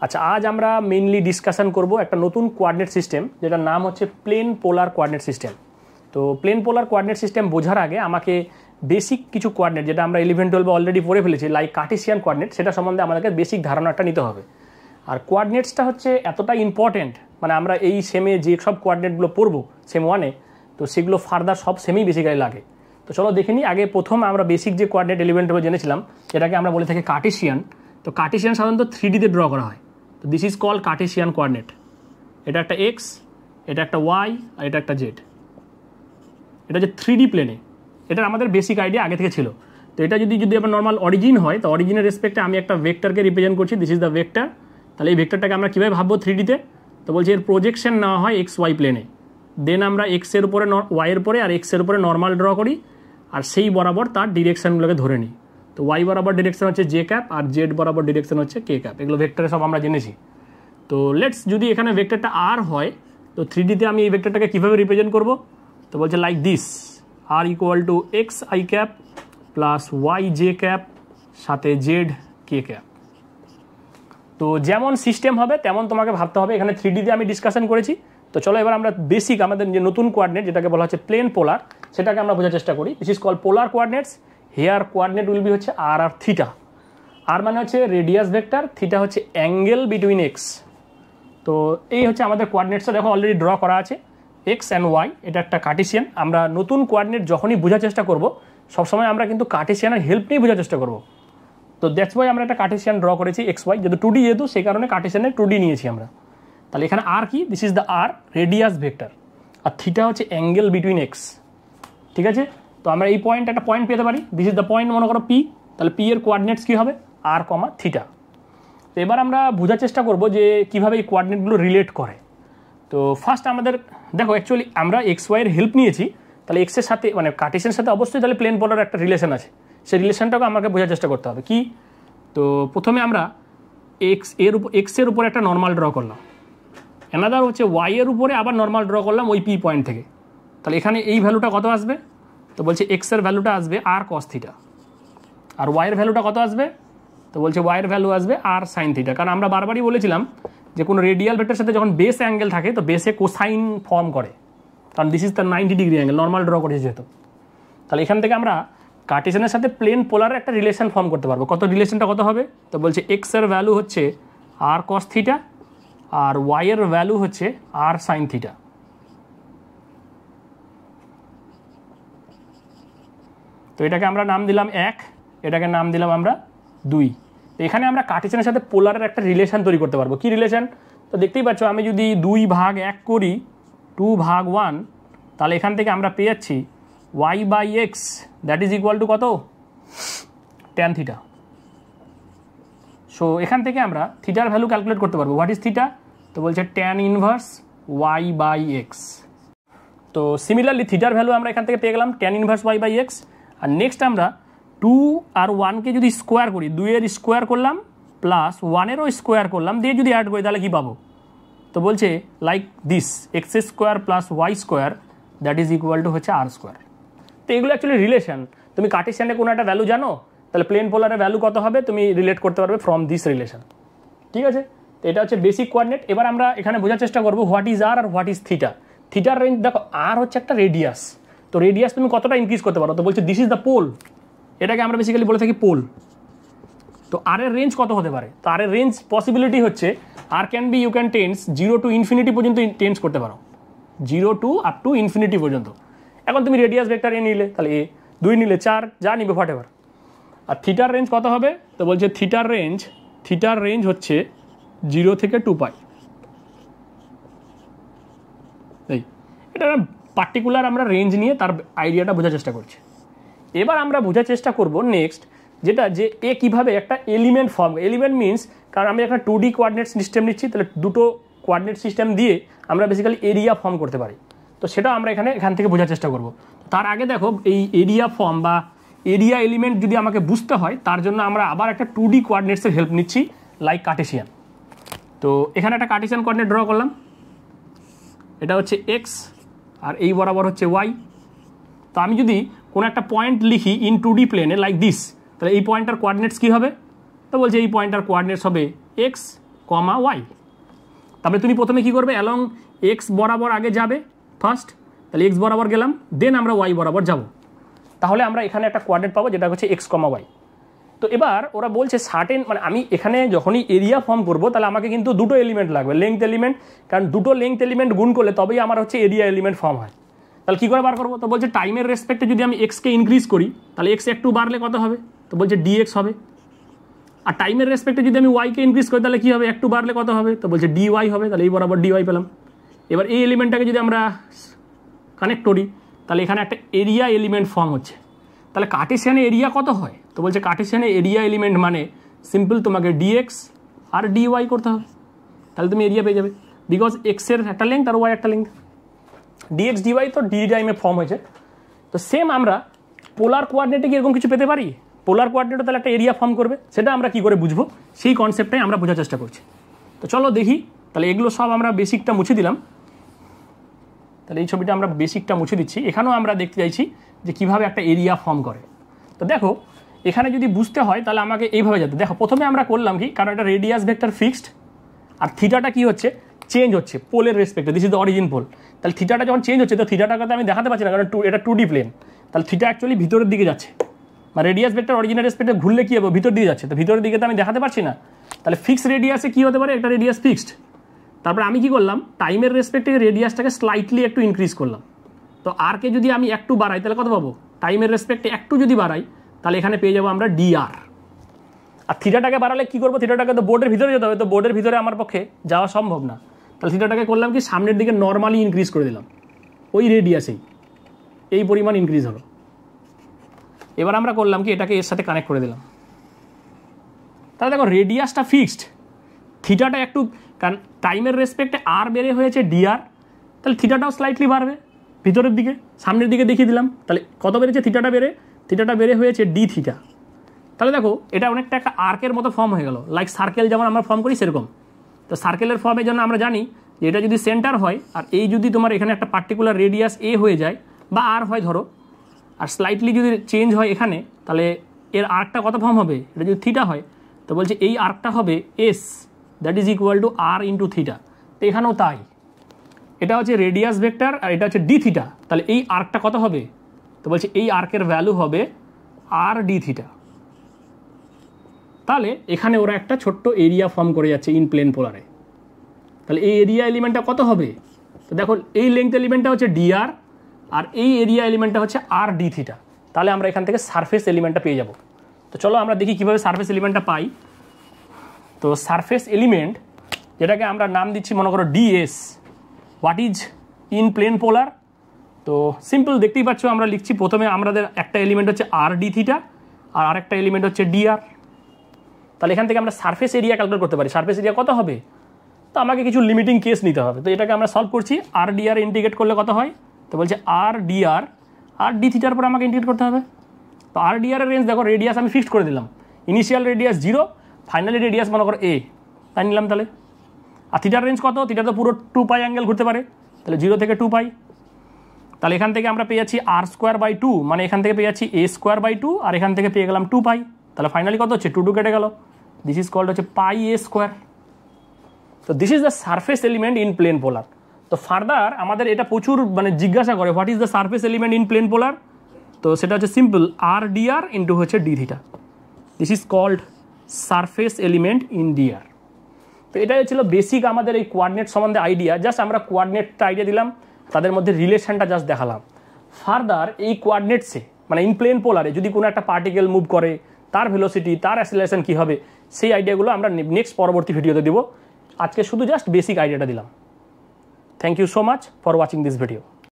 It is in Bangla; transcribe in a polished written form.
আচ্ছা, আজ আমরা মেইনলি ডিসকাশন করব একটা নতুন কোঅর্ডিনেট সিস্টেম যেটার নাম হচ্ছে প্লেন পোলার কোঅর্ডিনেট সিস্টেম। তো প্লেন পোলার কোঅর্ডিনেট সিস্টেম বোঝার আগে আমাকে বেসিক কিছু কোঅর্ডিনেট যেটা আমরা 11-12 অলরেডি পড়ে ফেলেছি লাইক কার্টেসিয়ান কোঅর্ডিনেট, সেটা সম্বন্ধে আমাদেরকে বেসিক ধারণাটা নিতে হবে। আর কোঅর্ডিনেটসটা হচ্ছে এতটা ইম্পর্টেন্ট, মানে আমরা এই সেমে যে সব কোঅর্ডিনেটগুলো পড়বো সেম ওয়ানে, তো সেগুলো ফার্দার সব সেমেই বেসিক্যালি লাগে। তো চলো দেখে নিই। আগে প্রথম আমরা বেসিক যে কোঅর্ডিনেট 11-12 জেনেছিলাম এটাকে আমরা বলে থাকি কার্টেসিয়ান। তো কার্টেসিয়ান সাধারণত 3D-তে ড্র করা হয়। তো this is called Cartesian coordinate. এটা একটা এক্স, এটা একটা ওয়াই, আর এটা একটা জেড। এটা যে 3D প্লেনে, এটা আমাদের বেসিক আইডিয়া আগে থেকে ছিল। তো এটা যদি আবার নর্মাল অরিজিন হয়, তো অরিজিনের রেসপেক্টে আমি একটা ভেক্টরকে রিপ্রেজেন্ট করছি, দিস ইজ দ্য ভেক্টর। তাহলে এই ভেক্টরটাকে আমরা কীভাবে ভাববো 3D-তে? তো বলছি এর প্রজেকশন নেওয়া হয় এক্স ওয়াই প্লেনে, দেন আমরা এক্সের উপরে ওয়াইয়ের উপরে আর এক্সের উপরে নর্মাল ড্র করি, আর সেই বরাবর তার ডিরেকশানগুলোকে ধরে নিই। তো ওয়াই বরাবর ডিরেকশন হচ্ছে জে ক্যাপ, আর জেড বরাবর ডিরেকশন হচ্ছে কে ক্যাপ। এগুলো ভেক্টরে সব আমরা জেনেছি। তো লেটস, যদি এখানে ভেক্টরটা আর হয়, তো 3D-তে আমি এই ভেক্টরটাকে কীভাবে রিপ্রেজেন্ট করব? তো বলছে like this, r equal to x i cap plus y j cap সাথে জেড কে ক্যাপ। তো যেমন সিস্টেম হবে তেমন তোমাকে ভাবতে হবে। এখানে 3D-তে আমি ডিসকাশন করেছি। তো চলো এবার আমরা বেসিক আমাদের যে নতুন কোঅর্ডিনেট যেটাকে বলা হচ্ছে প্লেন পোলার, সেটাকে আমরা বোঝার চেষ্টা করি। This is called polar coordinates. Here coordinate will be হচ্ছে আর আর থিটা। আর মানে হচ্ছে রেডিয়াস ভেক্টর, থিটা হচ্ছে অ্যাঙ্গেল বিটুইন এক্স। তো এই হচ্ছে আমাদের কোঅর্ডিনেটসটা, দেখো অলরেডি ড্র করা আছে এক্স অ্যান্ড ওয়াই। এটা একটা কার্টেসিয়ান। আমরা নতুন কোঅর্ডিনেট যখনই বোঝার চেষ্টা করব সবসময় আমরা কিন্তু কার্টেসিয়ানের হেল্প নিয়ে বোঝার চেষ্টা করব। তো দ্যাটস ওয়াই আমরা একটা কার্টেসিয়ান ড্র করেছি এক্স ওয়াই, যেহেতু 2D, যেহেতু সেই কারণে কার্টেসিয়ানের 2D নিয়েছি আমরা। তাহলে এখানে আর কি, this is the r radius vector, আর থিটা হচ্ছে অ্যাঙ্গেল বিটুইন এক্স। ঠিক আছে, তো আমরা এই পয়েন্ট একটা পয়েন্ট পেতে পারি, দিস ইজ দ্য পয়েন্ট, মনে করো পি। তাহলে পি এর কোঅর্ডিনেটস কী হবে? আর কমা থিটা। তো এবার আমরা বোঝার চেষ্টা করব যে কীভাবে এই কোঅর্ডিনেটগুলো রিলেট করে। তো ফার্স্ট আমাদের দেখো, অ্যাকচুয়ালি আমরা এক্স ওয়াইয়ের হেল্প নিয়েছি, তাহলে এক্সের সাথে মানে কার্টেসিয়ানের সাথে অবশ্যই তাহলে প্লেন পোলার একটা রিলেশন আছে। সেই রিলেশনটাকে আমাকে বোঝার চেষ্টা করতে হবে কি। তো প্রথমে আমরা এক্সের উপরে একটা নর্মাল ড্র করলাম, অ্যানাদার হচ্ছে ওয়াইয়ের উপরে আবার নর্মাল ড্র করলাম ওই পি পয়েন্ট থেকে। তাহলে এখানে এই ভ্যালুটা কত আসবে? তো বলছে এক্সের ভ্যালুটা আসবে আর কস থিটা, আর ওয়াইয়ের ভ্যালুটা কত আসবে? তো বলছে ওয়াইয়ের ভ্যালু আসবে আর সাইন থিটা। কারণ আমরা বারবারই বলেছিলাম যে কোনো রেডিয়াল ভেক্টরের সাথে যখন বেস অ্যাঙ্গেল থাকে তো বেসে কোসাইন ফর্ম করে, কারণ this is the 90° angle, normal draw করেছি যেহেতু। তাহলে এখান থেকে আমরা কার্টেসিয়ানের সাথে প্লেন পোলারের একটা রিলেশন ফর্ম করতে পারবো। কত রিলেশনটা কত হবে? তো বলছে এক্সের ভ্যালু হচ্ছে আর কস থিটা, আর ওয়াইয়ের ভ্যালু হচ্ছে আর সাইন থিটা। তো এটাকে আমরা নাম দিলাম 1, এটাকে নাম দিলাম আমরা 2। তো এখানে আমরা কার্টেসিয়ানের সাথে পোলারের একটা রিলেশন তৈরি করতে পারবো। কি রিলেশন? তো দেখতেই পাচ্ছ, আমি যদি 2/1 করি 2/1, তাহলে এখান থেকে আমরা পেয়ে যাচ্ছি y/x that is equal two কত? tan theta. সো এখান থেকে আমরা থিটার ভ্যালু ক্যালকুলেট করতে পারবো। What is theta? তো বলছে tan ইনভার্স y/x। তো সিমিলারলি থিটার ভ্যালু আমরা এখান থেকে পেয়ে গেলাম tan ইনভার্স y/x। আর নেক্সট আমরা 2 আর 1কে যদি স্কোয়ার করি, 2-এর স্কোয়ার করলাম প্লাস 1-এরও স্কোয়ার করলাম, দিয়ে যদি অ্যাড করি তাহলে কী পাবো? তো বলছে like this x square plus y square that is equal to হচ্ছে আর স্কোয়ার। তো এগুলো অ্যাকচুয়ালি রিলেশন। তুমি কার্টেসিয়ানে কোনো একটা ভ্যালু জানো, তাহলে প্লেন পোলারের ভ্যালু কত হবে তুমি রিলেট করতে পারবে ফ্রম দিস রিলেশন। ঠিক আছে, তো এটা হচ্ছে বেসিক কোঅর্ডিনেট। এবার আমরা এখানে বোঝার চেষ্টা করবো হোয়াট ইজ আর আর হোয়াট ইজ থিটা। থিটার রেঞ্জ দেখো, আর হচ্ছে একটা রেডিয়াস। তো রেডিয়াস তুমি কতটা ইনক্রিজ করতে পারো? তো বলছে দিস ইজ দ্য পোল। এটাকে আমরা বেসিক্যালি বলে থাকি পোল। তো আর এর রেঞ্জ কত হতে পারে? তো আর এর রেঞ্জ পসিবিলিটি হচ্ছে R can be, you can tends 0 to infinity পর্যন্ত টেন্স করতে পারো, 0 to আপ টু ইনফিনিটি পর্যন্ত। এখন তুমি রেডিয়াস ভেক্টর এ নিলে, তাহলে এ 2 নিলে 4, যা নিবে হোয়াট এভার। আর থিটার রেঞ্জ কত হবে? তো বলছে থিটার রেঞ্জ হচ্ছে 0 থেকে 2π। এই এটা পার্টিকুলার আমরা রেঞ্জ নিয়ে তার আইডিয়াটা বোঝার চেষ্টা করছি। এবার আমরা বোঝার চেষ্টা করব নেক্সট, যেটা যে এ কীভাবে একটা এলিমেন্ট ফর্ম। এলিমেন্ট মিনস, কারণ আমি একটা 2D কোঅর্ডিনেট সিস্টেম নিচ্ছি, তাহলে দুটো কোঅর্ডিনেট সিস্টেম দিয়ে আমরা বেসিক্যালি এরিয়া ফর্ম করতে পারি। তো সেটা আমরা এখান থেকে বোঝার চেষ্টা করব। তার আগে দেখো, এই এরিয়া ফর্ম বা এরিয়া এলিমেন্ট যদি আমাকে বুঝতে হয়, তার জন্য আমরা আবার একটা 2D কোঅর্ডিনেটসের হেল্প নিচ্ছি লাইক কার্টেসিয়ান। তো এখানে একটা কার্টেসিয়ান কোঅর্ডিনেট ড্র করলাম, এটা হচ্ছে এক্স আর এই বরাবর হচ্ছে ওয়াই। তো আমি যদি কোনো একটা পয়েন্ট লিখি ইন 2D প্লেনে লাইক দিস, তাহলে এই পয়েন্টটার কোঅর্ডিনেটস কী হবে? তো বলছে এই পয়েন্টটার কোঅর্ডিনেটস হবে এক্স কমা ওয়াই। তারপরে তুমি প্রথমে কী করবে, অ্যালং এক্স বরাবর আগে যাবে ফার্স্ট, তাহলে এক্স বরাবর গেলাম, দেন আমরা ওয়াই বরাবর যাব, তাহলে আমরা এখানে একটা কোঅর্ডিনেট পাবো যেটা হচ্ছে এক্স কমা ওয়াই। তো এবার ওরা বলছে সার্টেন, মানে আমি এখানে যখনই এরিয়া ফর্ম করবো তাহলে আমাকে কিন্তু দুটো এলিমেন্ট লাগবে, লেংথ এলিমেন্ট, কারণ দুটো লেংথ এলিমেন্ট গুণ করলে তবেই আমার হচ্ছে এরিয়া এলিমেন্ট ফর্ম হয়। তাহলে কী করে বার করবো, তো বলছে টাইমের রেসপেক্টে যদি আমি এক্সকে ইনক্রিজ করি তাহলে এক্স একটু বাড়লে কত হবে, তো বলছে ডিএক্স হবে। আর টাইমের রেসপেক্টে যদি আমি ওয়াইকে ইনক্রিজ করি তাহলে কী হবে, একটু বাড়লে কত হবে, তো বলছে ডিওয়াই হবে। তাহলে এই বরাবর ডিওয়াই পেলাম। এবার এই এলিমেন্টটাকে যদি আমরা কানেক্ট করি তাহলে এখানে একটা এরিয়া এলিমেন্ট ফর্ম হচ্ছে। তাহলে কার্টেসিয়ানে এরিয়া কত হয়, তো বলছে কার্টেসিয়ানে এরিয়া এলিমেন্ট মানে সিম্পল তোমাকে ডিএক্স আর ডিওয়াই করতে হবে, তাহলে তুমি এরিয়া পেয়ে যাবে। বিকজ এক্সের একটা লেংথ আর ওয়াই একটা লেংথ, ডিএক্স ডিওয়াই তো ডি টাইমে ফর্ম হয়েছে। তো সেম আমরা পোলার কোঅর্ডিনেটে কি এরকম কিছু পেতে পারি, পোলার কোঅর্ডিনেটে তাহলে একটা এরিয়া ফর্ম করবে, সেটা আমরা কি করে বুঝবো সেই কনসেপ্টটাই আমরা বোঝার চেষ্টা করছি। তো চলো দেখি, তাহলে এগুলো সব আমরা বেসিকটা মুছে দিলাম। তাহলে এই ছবিটা আমরা বেসিকটা মুছে দিচ্ছি। এখানেও আমরা দেখতে চাইছি যে কীভাবে একটা এরিয়া ফর্ম করে। তো দেখো এখানে যদি বুঝতে হয় তাহলে আমাকে এইভাবে যেতে, দেখো প্রথমে আমরা করলাম কি, কারণ এটা রেডিয়াস ভেক্টর ফিক্সড আর থিটাটা কি হচ্ছে, চেঞ্জ হচ্ছে পোলের রেসপেক্টে, this is the origin pole. তাহলে থিটাটা যখন চেঞ্জ হচ্ছে তো থিটাটাকে তো আমি দেখাতে পারছি না, কারণ এটা 2D প্লেন। তাহলে থিটা অ্যাকচুয়ালি ভিতরের দিকে যাচ্ছে, বা রেডিয়াস ভেক্টর অরিজিনাল রেসপেক্টে ঘুরলে কী হবে, ভিতর দিকে যাচ্ছে, তো ভিতরের দিকে তো আমি দেখাতে পারছি না। তাহলে ফিক্সড রেডিয়াসে কী হতে পারে, একটা রেডিয়াস ফিক্সড। তারপরে আমি কি করলাম, টাইমের রেসপেক্টে রেডিয়াসটাকে স্লাইটলি একটু ইনক্রিজ করলাম। তো আরকে যদি আমি একটু বাড়াই তাহলে কত পাবো, টাইমের রেসপেক্টে একটু যদি বাড়াই তাহলে এখানে পেয়ে যাবো আমরা ডিআর। আর থিটাটাকে বাড়ালে কী করবো, থিটাটাকে তো বোর্ডের ভিতরে যেতে হবে, তো বোর্ডের ভিতরে আমার পক্ষে যাওয়া সম্ভব না। তাহলে থিটাটাকে করলাম কি, সামনের দিকে নর্মালি ইনক্রিজ করে দিলাম, ওই রেডিয়াসেই এই পরিমাণ ইনক্রিজ হলো। এবার আমরা করলাম কি, এটাকে এর সাথে কানেক্ট করে দিলাম। তাহলে দেখো রেডিয়াসটা ফিক্সড, থিটাটা একটু, কারণ টাইমের রেসপেক্টে আর বেড়ে হয়েছে ডিআর, তাহলে থিটাটাও স্লাইটলি বাড়বে ভিতরের দিকে, সামনের দিকে দেখিয়ে দিলাম। তাহলে কত বেড়েছে, থিটাটা বেড়ে হয়েছে ডি থিটা। তাহলে দেখো এটা অনেকটা একটা আর্কের মতো ফর্ম হয়ে গেল, লাইক সার্কেল যেমন আমরা ফর্ম করি সেরকম। তো সার্কেলের ফর্মের জন্য আমরা জানি যে এটা যদি সেন্টার হয় আর এই যদি তোমার এখানে একটা পার্টিকুলার রেডিয়াস এ হয়ে যায় বা আর হয় ধরো, আর স্লাইটলি যদি চেঞ্জ হয় এখানে, তাহলে এর আর্কটা কত ফর্ম হবে, এটা যদি থিটা হয় তো বলছে এই আর্কটা হবে s, that is equal to r into theta. তো এখানেও তাই, এটা হচ্ছে রেডিয়াস ভেক্টর আর এটা হচ্ছে ডি থিটা, তাহলে এই আর্কটা কত হবে, তো বলছে এই আর্কের ভ্যালু হবে আর ডি থিটা। তাহলে এখানে ওরা একটা ছোট্ট এরিয়া ফর্ম করে যাচ্ছে ইন প্লেন পোলারে। তাহলে এই এরিয়া এলিমেন্টটা কত হবে, তো দেখো এই লেংথ এলিমেন্টটা হচ্ছে ডিআর আর এই এরিয়া এলিমেন্টটা হচ্ছে আর ডি থিটা। তাহলে আমরা এখান থেকে সারফেস এলিমেন্টটা পেয়ে যাব। তো চলো আমরা দেখি কীভাবে সারফেস এলিমেন্টটা পাই। তো সারফেস এলিমেন্ট যেটাকে আমরা নাম দিচ্ছি মনে করো DS, what is in plane polar. তো সিম্পল দেখতেই পাচ্ছ, আমরা লিখছি প্রথমে আমাদের একটা এলিমেন্ট হচ্ছে আর ডি থিটা আর আরেকটা এলিমেন্ট হচ্ছে ডিআর। তাহলে এখান থেকে আমরা সারফেস এরিয়া ক্যালকুলেট করতে পারি, সারফেস এরিয়া কত হবে, তো আমাকে কিছু লিমিটিং কেস নিতে হবে। তো এটাকে আমরা সলভ করছি, আর ডিআর ইন্টিগ্রেট করলে কত হয়, তো বলছে আর ডিআর আর ডি থিটার পর আমাকে ইন্টিগ্রেট করতে হবে। তো আর ডিআর এর রেঞ্জ দেখো, রেডিয়াস আমি ফিক্সড করে দিলাম, ইনিশিয়াল রেডিয়াস 0, ফাইনালি রেডিয়াস মনে করো এ, তাই নিলাম। তাহলে আর থিটার রেঞ্জ কত, থিটা তো পুরো 2π অ্যাঙ্গেল ঘুরতে পারে, তাহলে 0 থেকে 2π। তাহলে এখান থেকে আমরা পেয়ে যাচ্ছি r²/2, মানে এখান থেকে পেয়ে যাচ্ছি a²/2 আর এখান থেকে পেয়ে গেলাম 2π। তাহলে ফাইনালি কত হচ্ছে, 2 কেটে গেল, দিস ইজ কল্ড হচ্ছে πa²। তো this is the surface element in plane polar. তো ফার্দার আমাদের এটা প্রচুর মানে জিজ্ঞাসা করে, what is the surface element in plane polar. তো সেটা হচ্ছে সিম্পল আর ডিআর ইন্টু হচ্ছে D theta, this is called surface element in DR. তো এটাই ছিল বেসিক আমাদের এই কোঅর্ডিনেট সম্বন্ধে আইডিয়া। জাস্ট আমরা কোঅর্ডিনেটটা আইডিয়া দিলাম, তাদের মধ্যে রিলেশনটা জাস্ট দেখালাম। ফার্দার এই কোঅর্ডিনেটসে মানে ইন প্লেন পোলারে যদি কোনো একটা পার্টিকেল মুভ করে, তার ভেলোসিটি, তার অ্যাসিলেশন কী হবে, সেই আইডিয়াগুলো আমরা নেক্সট পরবর্তী ভিডিওতে দেবো। আজকে শুধু জাস্ট বেসিক আইডিয়াটা দিলাম। Thank you so much for watching this video.